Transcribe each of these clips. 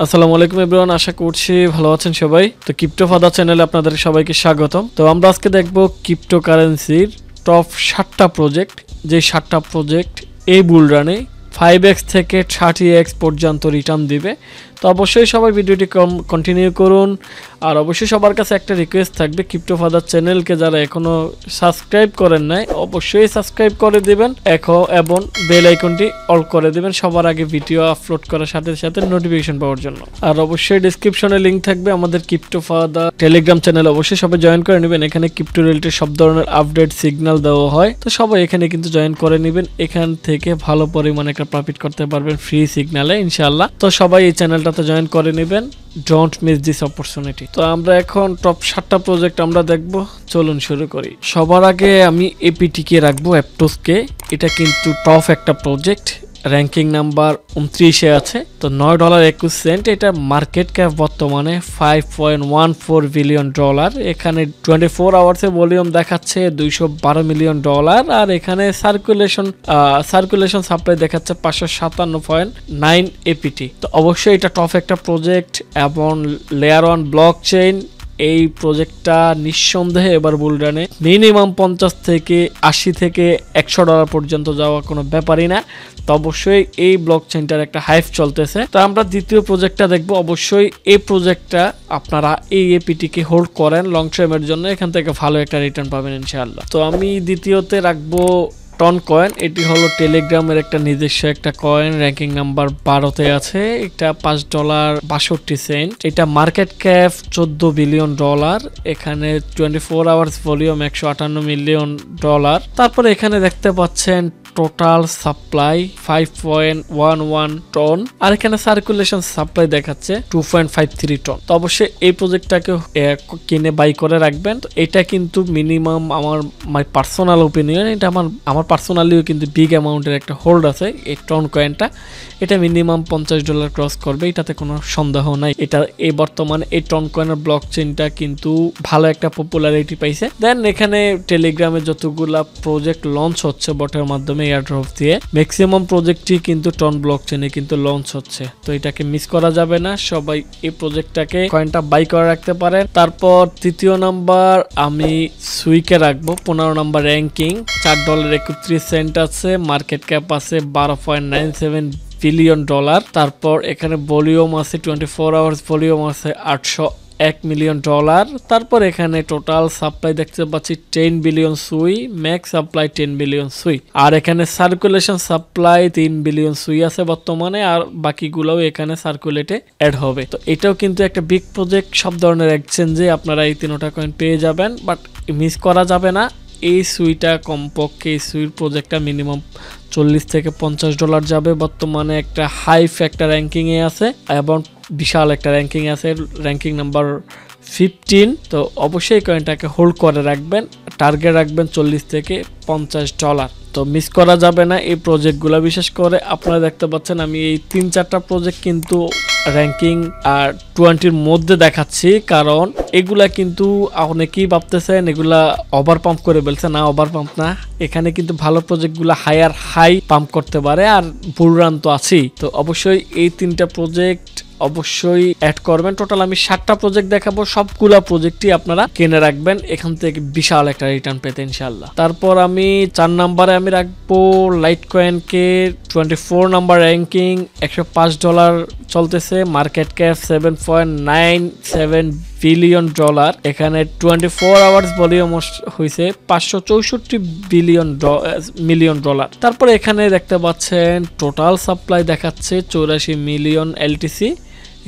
আসসালামু আলাইকুম এভরিওয়ান, আশা করছি ভালো আছেন সবাই। তো ক্রিপ্টো ফাদার চ্যানেলে আপনাদের সবাইকে স্বাগতম। তো আমরা আজকে দেখব ক্রিপ্টোকারেন্সির টপ 7টা প্রজেক্ট, যে 7টা প্রজেক্ট এই বুল রানে 5x থেকে 30x পর্যন্ত রিটার্ন দিবে। তো অবশ্যই সবাই ভিডিওটি কন্টিনিউ করুন। আর অবশ্যই সবার কাছে একটা রিকোয়েস্ট থাকবে, ক্রিপ্টো ফাদার চ্যানেলকে যারা এখনো সাবস্ক্রাইব করেন নাই অবশ্যই সাবস্ক্রাইব করে দিবেন এবং বেল আইকনটি অল করে দিবেন সবার আগে ভিডিও আপলোড করার সাথে সাথে নোটিফিকেশন পাওয়ার জন্য। আর অবশ্যই ডেসক্রিপশনে লিংক থাকবে আমাদের ক্রিপ্টো ফাদার টেলিগ্রাম চ্যানেল, অবশ্যই সবাই জয়েন করে নেবেন। এখানে ক্রিপ্টো রিলেটেড সব ধরনের আপডেট সিগন্যাল দেওয়া হয়, তো সবাই এখানে কিন্তু জয়েন করে নেবেন। এখান থেকে ভালো পরিমাণে একটা প্রফিট করতে পারবেন ফ্রি সিগন্যালে ইনশাআল্লাহ। তো সবাই এই চ্যানেলটাতে জয়েন করে নেবেন, ডোন্ট মিস দিস অপরচুনিটি। তো আমরা এখন টপ 7টা প্রজেক্ট আমরা দেখব, চলুন শুরু করি। সবার আগে আমি এপিটিকে রাখবো, অ্যাপটোসকে। এটা কিন্তু টপ একটা প্রজেক্ট, র্যাঙ্কিং নাম্বার 29-এ আছে। তো $9.21। এটা মার্কেট ক্যাপ বর্তমানে $5.14 বিলিয়ন। এখানে 24 আওয়ার্সে ভলিউম দেখাচ্ছে $212 মিলিয়ন। আর এখানে সার্কুলেশন সাপ্লাই দেখাচ্ছে 557.9 এপিটি। তো অবশ্যই এটা টপ একটা প্রজেক্ট এবং লেয়ার 1 ব্লক চেইন। এই প্রজেক্টটা নিঃসন্দেহে এবার বুলরানে মিনিমাম 50 থেকে 80 থেকে $100 পর্যন্ত যাওয়া কোনো ব্যাপারই না। তো অবশ্যই এই ব্লক চেইনটার একটা হাইপ চলতেছে। তো আমরা দ্বিতীয় প্রজেক্টটা দেখবো। অবশ্যই এই প্রজেক্টটা আপনারা এই এপিটিকে হোল্ড করেন লং টার্মের জন্য, এখান থেকে ভালো একটা রিটার্ন পাবেন ইনশাআল্লাহ। তো আমি দ্বিতীয়তে রাখবো টন কয়েন। এটি হলো টেলিগ্রামের একটা নিজস্ব একটা কয়েন, র্যাঙ্কিং নাম্বার 12-তে আছে। এটা $5.62। এটা মার্কেট ক্যাপ $14 বিলিয়ন। এখানে 24 আওয়ার্স ভলিউম $158 মিলিয়ন। তারপরে এখানে দেখতে পাচ্ছেন টোটাল সাপ্লাই 5.11 টন, আর এখানে সার্কুলেশন সাপ্লাই দেখাচ্ছে 2.53 টন। তো অবশ্যই এই প্রজেক্টটাকে কিনে বাই করে রাখবেন। তো এটা কিন্তু মিনিমাম মাই পার্সোনাল ওপিনিয়ন, এটা আমার পার্সোনালিও কিন্তু বিগ অ্যামাউন্টের একটা হোল্ড আছে এই টন কয়েনটা। এটা মিনিমাম $50 ক্রস করবে, এটাতে কোনো সন্দেহ নাই। এটা এই বর্তমানে এই টন কয়েনের ব্লক চেইনটা কিন্তু ভালো একটা পপুলারিটি পাইছে। দেন এখানে টেলিগ্রামে যতগুলা প্রজেক্ট লঞ্চ হচ্ছে বটের মাধ্যমে এয়ারড্রপ দিয়ে, ম্যাক্সিমাম প্রজেক্টই কিন্তু টন ব্লক চেইনে কিন্তু লঞ্চ হচ্ছে। তো এটাকে মিস করা যাবে না, সবাই এই প্রজেক্টটাকে কয়েনটা বাই করে রাখতে পারেন। তারপর তৃতীয় নাম্বার আমি সুইকে রাখবো, 15 নাম্বার র্যাঙ্কিং, $4.31 আছে। মার্কেট ক্যাপ আছে $12.97 বিলিয়ন। তারপর এখানে ভলিউম আছে 24 আওয়ার্স ভলিউম আছে $801 মিলিয়ন। তারপর এখানে টোটাল সাপ্লাই দেখতে পাচ্ছি 10 বিলিয়ন সুই, ম্যাক্স সাপ্লাই 10 বিলিয়ন সুই। আর এখানে সার্কুলেশন সাপ্লাই 3 বিলিয়ন সুই আছে বর্তমানে, আর বাকিগুলোও এখানে সার্কুলেটে অ্যাড হবে। তো এটাও কিন্তু একটা বিগ প্রজেক্ট, সব ধরনের এক্সচেঞ্জে আপনারা এই 3টা কয়েন পেয়ে যাবেন, বাট মিস করা যাবে না। এই সুইটা কমপক্ষে এই সুইর প্রজেক্টটা মিনিমাম $40 থেকে $50 যাবে। বর্তমানে একটা হাইফ একটা র্যাঙ্কিংয়ে আছে এবং বিশাল একটা র্যাঙ্কিং আছে, র্যাঙ্কিং নাম্বার 15। তো অবশ্যই কয়েনটাকে হোল্ড করে রাখবেন, টার্গেট রাখবেন $40 থেকে $50। তো মিস করা যাবে না এই প্রজেক্টগুলো। বিশেষ করে আপনারা দেখতে পাচ্ছেন আমি এই 3-4টা প্রজেক্ট কিন্তু র্যাঙ্কিং আর 20-র মধ্যে দেখাচ্ছি, কারণ এগুলা কিন্তু অনেকেই ভাবতেছেন এগুলা ওভার পাম্প করে ফেলছে। না, ওভার পাম্প না, এখানে কিন্তু ভালো প্রজেক্টগুলো হাই পাম্প করতে পারে, আর বুল রান তো আছেই। তো অবশ্যই এই 3টা প্রজেক্ট অবশ্যই অ্যাড করবেন। টোটাল আমি 7টা প্রজেক্ট দেখাবো, সবগুলা প্রজেক্টই আপনারা কিনে রাখবেন, এখান থেকে বিশাল একটা রিটার্ন পেতে ইনশাআল্লাহ। তারপর আমি 4 নাম্বারে আমি রাখবো লাইট কয়েনকে, 24 নাম্বার র্যাঙ্কিং, $105 চলতেছে। Market cap $7.97 billion. এখানে 24 আওয়ার্স ভলিউম হয়েছে $564 মিলিয়ন। তারপরে এখানে দেখতে পাচ্ছেন টোটাল সাপ্লাই দেখাচ্ছে 84 মিলিয়ন এলটিসি।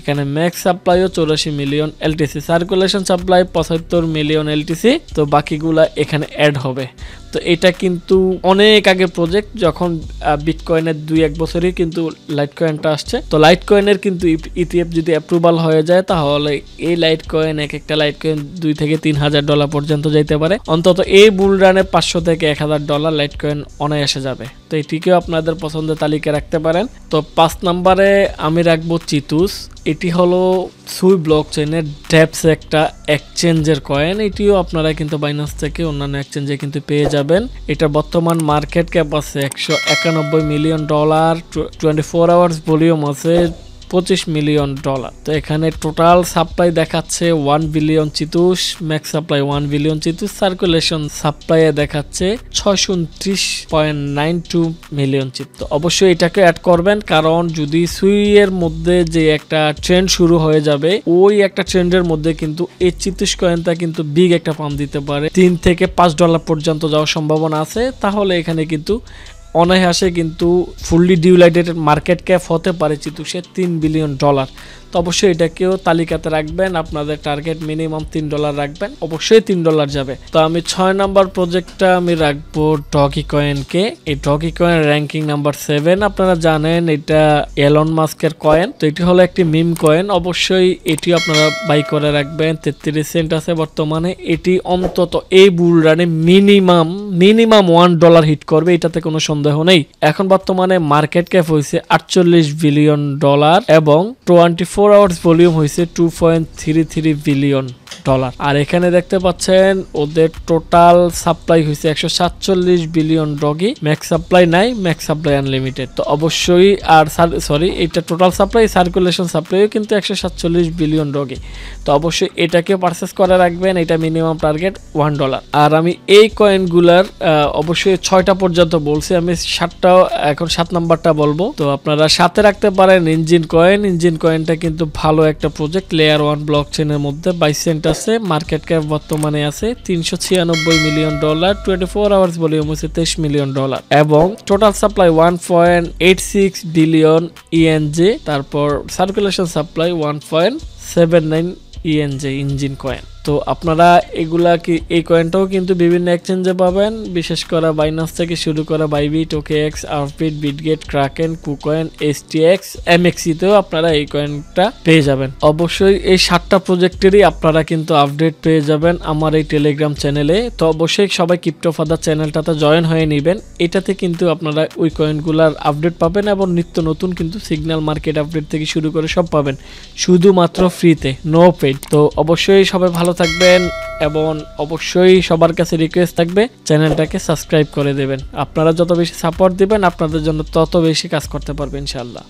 এখানে ম্যাক্স সাপ্লাইও 84 million LTC, circulation supply 75 million LTC. তো বাকিগুলা এখানে অ্যাড হবে। তো এটা কিন্তু অনেক আগে প্রজেক্ট, যখন বিটকয়েনের 2-1 বছরই কিন্তু লাইট কয়েনটা আসছে। তো লাইট কয়েনের কিন্তু ইটিএফ যদি অ্যাপ্রুভাল হয়ে যায় তাহলে এই লাইট কয়েন, এক একটা লাইট কয়েন $2,000 থেকে $3,000 পর্যন্ত যেতে পারে। অন্তত এই বুল রানে $500 থেকে $1,000 লাইট কয়েন অনায়াসে যাবে। তো এটিকেও আপনাদের পছন্দের তালিকায় রাখতে পারেন। তো 5 নাম্বারে আমি রাখবো চিতুস। এটি হলো সুই ব্লক চেইনের ডেপস একটা এক্সচেঞ্জের কয়েন। এটিও আপনারা কিন্তু বাইন্যান্স থেকে অন্যান্য এক্সচেঞ্জে কিন্তু পেয়ে যাবেন। এটা বর্তমান মার্কেট ক্যাপ আছে $191 মিলিয়ন, 24 আওয়ার্স ভলিউম আছে $25 মিলিয়ন। তো এখানে টোটাল সাপ্লাই দেখাচ্ছে 1 বিলিয়ন চিতুস, ম্যাক্স সাপ্লাই 1 বিলিয়ন চিতুস, সার্কুলেশন সাপ্লাই দেখাচ্ছে 629.92 মিলিয়ন চিত। তো অবশ্যই এটাকে অ্যাড করবেন, কারণ যদি সুই এর মধ্যে যে একটা ট্রেন্ড শুরু হয়ে যাবে, ওই একটা ট্রেন্ডের মধ্যে কিন্তু এই চিতুস কয়েনটা কিন্তু বিগ একটা পাম্প দিতে পারে, $3 থেকে $5 পর্যন্ত যাওয়ার সম্ভাবনা আছে। তাহলে এখানে কিন্তু অনায়াসে কিন্তু ফুললি ডিউলাইটেড মার্কেট ক্যাপ হতে পারে চিতুসের $3 বিলিয়ন। তো অবশ্যই এটাকেও তালিকাতে রাখবেন, আপনাদের টার্গেট মিনিমাম $3 রাখবেন, অবশ্যই $3 যাবে। তো আমি 6 নাম্বার প্রজেক্টটা আমি রাখবো ডগি কয়েনকে। এই ডগি কয়েন র্যাঙ্কিং নাম্বার 7। আপনারা জানেন এটা এলন মাস্কের কয়েন। তো এটি হলো একটি মিম কয়েন, অবশ্যই এটি আপনারা বাই করে রাখবেন। 33 সেন্ট আছে বর্তমানে। এটি অন্তত এই বুল রানে মিনিমাম $1 হিট করবে, এটাতে কোনো সন্দেহ নেই। এখন বর্তমানে মার্কেট ক্যাপ হয়েছে $48 বিলিয়ন এবং 24 আওয়ার্স ভলিউম হয়েছে $2.33 বিলিয়ন। আর এখানে দেখতে পাচ্ছেন ওদের টোটাল সাপ্লাই হয়েছে 147 বিলিয়ন ডগি। ম্যাক্স সাপ্লাই নাই, ম্যাক্স সাপ্লাই আনলিমিটেড। তো অবশ্যই আর এটা টোটাল সাপ্লাই, সার্কুলেশন সাপ্লাইও কিন্তু 147 বিলিয়ন ডগি। তো অবশ্যই এটাকে পারচেস করে রাখবেন, এটা মিনিমাম টার্গেট $1। আর আমি এই কয়েনগুলার অবশ্যই 6টা পর্যন্ত বলছি, আমি 7টাও এখন 7 নাম্বারটা বলবো। তো আপনারা সাথে রাখতে পারেন ইঞ্জিন কয়েন। ইঞ্জিন কয়েনটা কিন্তু ভালো একটা প্রজেক্ট, লেয়ার 1 ব্লক চেনের মধ্যে 22 সেন্ট আছে। মার্কেট ক্যাপ বর্তমানে আছে $396 মিলিয়ন, 24 আওয়ার্স ভলিউম হচ্ছে $23 মিলিয়ন এবং টোটাল সাপ্লাই 1.86 বিলিয়ন ইএনজি। তারপর circulation supply 1.79 ENG engine coin. তো আপনারা এগুলা কি এই কয়েনটাও কিন্তু বিভিন্ন এক্সচেঞ্জে পাবেন, বিশেষ করে বাইনান্স থেকে শুরু করে বাইবিট, ওকেএক্স, আরবিট, Bitget, Kraken, KuCoin, STX, MEXC তেও আপনারা এই কয়েনটা পেয়ে যাবেন। অবশ্যই এই 7টা প্রজেক্টেরই আপনারা কিন্তু আপডেট পেয়ে যাবেন আমার এই টেলিগ্রাম চ্যানেলে। তো অবশ্যই সবাই ক্রিপ্টো ফাদার চ্যানেলটাতে জয়েন হয়ে নেবেন, এটাতে কিন্তু আপনারা ওই কয়েনগুলার আপডেট পাবেন এবং নিত্য নতুন কিন্তু সিগন্যাল মার্কেট আপডেট থেকে শুরু করে সব পাবেন, শুধুমাত্র ফ্রিতে, নো পেড। তো অবশ্যই সবাই ভালো থাকবেন এবং অবশ্যই সবার কাছে রিকোয়েস্ট থাকবে চ্যানেলটাকে সাবস্ক্রাইব করে দেবেন। আপনারা যত বেশি সাপোর্ট দিবেন আপনাদের জন্য তত বেশি কাজ করতে পারবেন ইনশাআল্লাহ।